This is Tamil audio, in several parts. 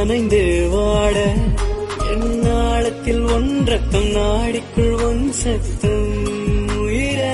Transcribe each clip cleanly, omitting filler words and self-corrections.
நனைந்து வாட என்னாளத்தில் ஒன்றக்கம் நாடிக்குள் ஒன் சத்தம் உயிரே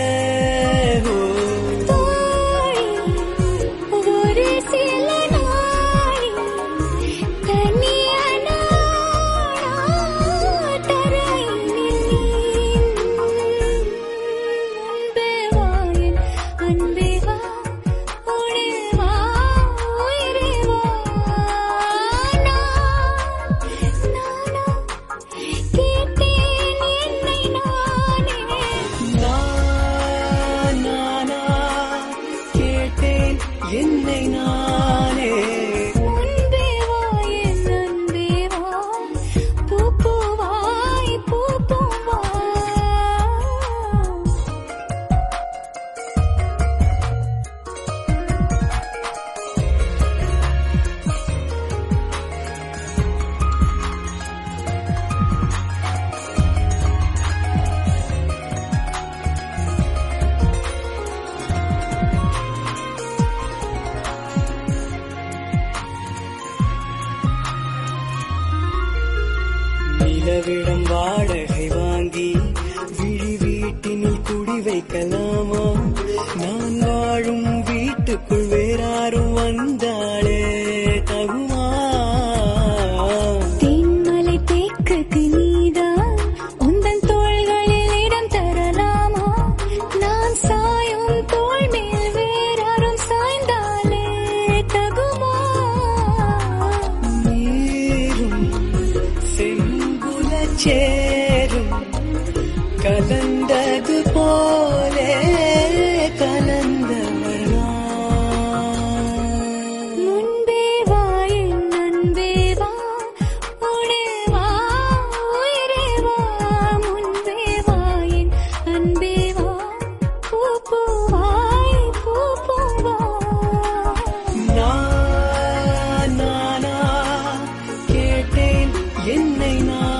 என்னை நானே முன்பே வா என் அன்பே வா பூப்பூவாய் பூப்பூவா நிலவிடம் வாடகை வாங்கி விழி வீட்டினில் குடி வைக்கலாமா நான் வாழும் வீட்டுக்குள் வேறாரும் வந்தாளே தகுமா தென்மலை தேக்குக்கு நீதான் உந்தன் தோள்களில் இடம் தரலாமா நான் சாயும் தோள் மேல் வேறாரும் சாய்ந்தாலே தகுமா நீரும் சேரும் கலந்தது போலே கலந்தவளா முன்பே வா என் அன்பே வா உடே வா உயிரே வா முன்பே வா என் அன்பே வா பூப்பூவாய் பூப்பூவா நானா கேட்டேன் என்னை நான்